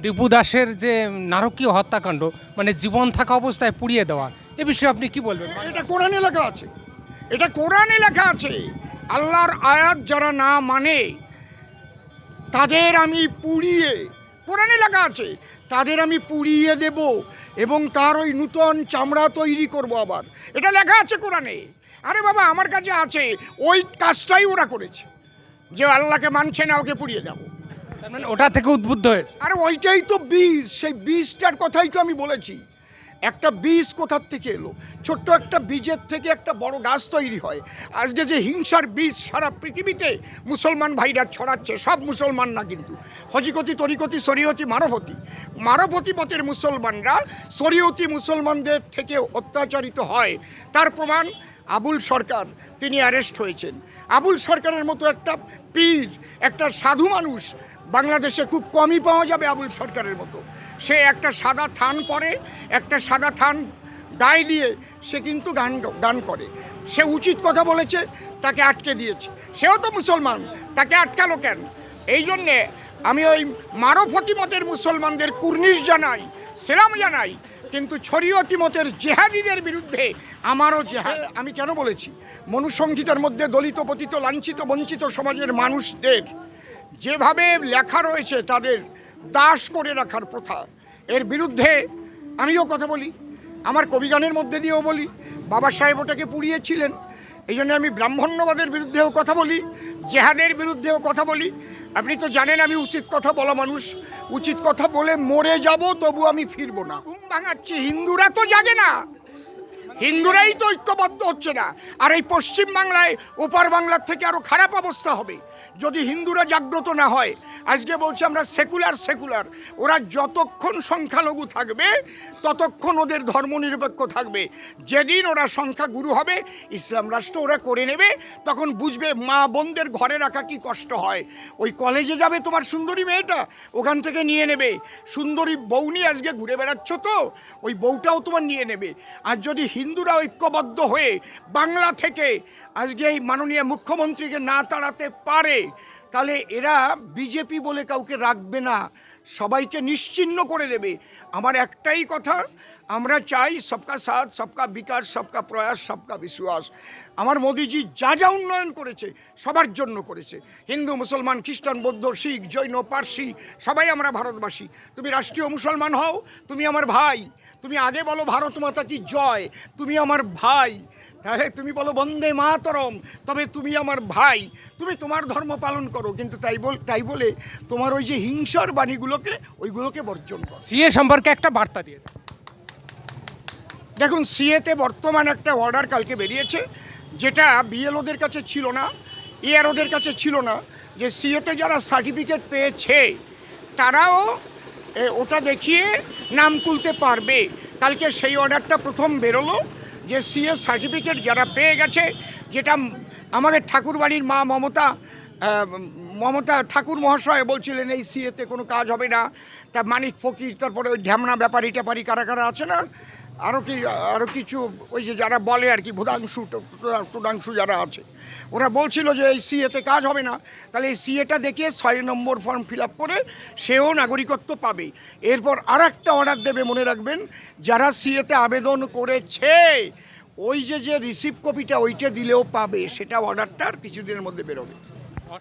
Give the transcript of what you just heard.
দীপু দাসের যে নারকীয় হত্যাকাণ্ড, মানে জীবন থাকা অবস্থায় পুড়িয়ে দেওয়া, এ বিষয়ে আপনি কি বলবেন? এটা কোরআনে লেখা আছে, এটা কোরআনে লেখা আছে। আল্লাহর আয়াত যারা না মানে তাদের আমি পুড়িয়ে, কোরআনে লেখা আছে, তাদের আমি পুড়িয়ে দেব এবং তার ওই নূতন চামড়া তৈরি করব আবার। এটা লেখা আছে কোরআনে। আরে বাবা, আমার কাছে আছে, ওই কাজটাই ওরা করেছে, যে আল্লাহকে মানছে না ওকে পুড়িয়ে দেবো। তার মানে ওটা থেকে উদ্বুদ্ধ হয়েছে। আরে ওইটাই তো বীজ, সেই বীজটার কথাই তো আমি বলেছি। একটা বীজ কোথার থেকে এলো? ছোট্ট একটা বীজের থেকে একটা বড় গাছ তৈরি হয়। আজকে যে হিংসার বীজ সারা পৃথিবীতে মুসলমান ভাইরা ছড়াচ্ছে, সব মুসলমান না কিন্তু, হজিকতি, তরিকতি, শরীয়তি, মানবতি মতের মুসলমানরা শরীয়তি মুসলমানদের থেকে অত্যাচারিত হয়। তার প্রমাণ আবুল সরকার, তিনি অ্যারেস্ট হয়েছেন। আবুল সরকারের মতো একটা পীর, একটা সাধু মানুষ বাংলাদেশে খুব কমই পাওয়া যাবে। আবুল সরকারের মতো সে একটা সাদা থান পরে, একটা সাদা থান গায়ে দিয়ে সে কিন্তু গান করে। সে উচিত কথা বলেছে, তাকে আটকে দিয়েছে। সেও তো মুসলমান, তাকে আটকালো কেন? এই জন্যে আমি ওই মারফতি মতের মুসলমানদের কুর্নিশ জানাই, সেলাম জানাই, কিন্তু শরীয়তি মতের জেহাদিদের বিরুদ্ধে আমারও জেহাদ। আমি কেন বলেছি? মনুসংহিতার মধ্যে দলিত, পতিত, লাঞ্ছিত, বঞ্চিত সমাজের মানুষদের যেভাবে লেখা রয়েছে তাদের দাস করে রাখার প্রথা, এর বিরুদ্ধে আমিও কথা বলি। আমার কবিগানের মধ্যে দিয়েও বলি। বাবা সাহেব ওটাকে পুড়িয়েছিলেন, এই জন্য আমি ব্রাহ্মণ্যবাদের বিরুদ্ধেও কথা বলি, জেহাদের বিরুদ্ধেও কথা বলি। আপনি তো জানেন আমি উচিত কথা বলা মানুষ, উচিত কথা বলে মরে যাব তবু আমি ফিরবো না। ঘুম ভাঙাচ্ছি, হিন্দুরা তো জাগে না, হিন্দুরাই তো ঐক্যবদ্ধ হচ্ছে না। আর এই পশ্চিম বাংলায়, ওপার বাংলার থেকে আরও খারাপ অবস্থা হবে যদি হিন্দুরা জাগ্রত না হয়। আজকে বলছে আমরা সেকুলার। ওরা যতক্ষণ সংখ্যালঘু থাকবে ততক্ষণ ওদের ধর্মনিরপেক্ষ থাকবে। যেদিন ওরা সংখ্যাগুরু হবে, ইসলাম রাষ্ট্র ওরা করে নেবে, তখন বুঝবে মা বোনদের ঘরে রাখা কি কষ্ট হয়। ওই কলেজে যাবে তোমার সুন্দরী মেয়েটা, ওখান থেকে নিয়ে নেবে। সুন্দরী বউ নিয়ে আজকে ঘুরে বেড়াচ্ছ তো, ওই বউটাও তোমার নিয়ে নেবে। আর যদি হিন্দুরা ঐক্যবদ্ধ হয়ে বাংলা থেকে আজকে এই মাননীয় মুখ্যমন্ত্রীকে না তাড়াতে পারে, তাহলে এরা বিজেপি বলে কাউকে রাখবে না, সবাইকে নিশ্চিহ্ন করে দেবে। আমার একটাই কথা, আমরা চাই সবকা সাথ, সবকা বিকাশ, সবকা প্রয়াস, সবকা বিশ্বাস। আমার মোদিজি যা যা উন্নয়ন করেছে সবার জন্য করেছে। হিন্দু, মুসলমান, খ্রিস্টান, বৌদ্ধ, শিখ, জৈন, পার্সি, সবাই আমরা ভারতবাসী। তুমি রাষ্ট্রীয় মুসলমান হও, তুমি আমার ভাই। তুমি আগে বলো ভারত মাতা কি জয়, তুমি আমার ভাই। তাহলে তুমি বলো বন্দে মাতরম, তবে তুমি আমার ভাই। তুমি তোমার ধর্ম পালন করো, কিন্তু তাই বলে তোমার ওই যে হিংসার বাণীগুলোকে, ওইগুলোকে বর্জন করো। সিএ সম্পর্কে একটা বার্তা দিয়ে দেন। দেখুন, সিএতে বর্তমান একটা অর্ডার কালকে বেরিয়েছে, যেটা বিএলওদের কাছে ছিল না, ইআরওদের কাছে ছিল না, যে সিএতে যারা সার্টিফিকেট পেয়েছে তারাও ওটা দেখিয়ে নাম তুলতে পারবে। কালকে সেই অর্ডারটা প্রথম বেরোলো, যে সিএ সার্টিফিকেট যারা পেয়ে গেছে, যেটা আমাদের ঠাকুরবাড়ির মা মমতা ঠাকুর মহাশয় বলছিলেন এই সিএতে কোনো কাজ হবে না। তা মানিক ফকির, তারপরে ওই ঢ্যামনা ব্যাপারী ট্যাপারি কারা আছে না, আরও কিছু ওই যে যারা বলে আর কি, টুডাংশু যারা আছে, ওরা বলছিল যে এই সিএতে কাজ হবে না। তাহলে এই সিএটা দেখিয়ে 6 নম্বর ফর্ম ফিল আপ করে সেও নাগরিকত্ব পাবে। এরপর আর একটা অর্ডার দেবে, মনে রাখবেন, যারা সিএতে আবেদন করেছে ওই যে রিসিপ্ট কপিটা ওইটা দিলেও পাবে। সেটা অর্ডারটা আর কিছুদিনের মধ্যে বেরোবে।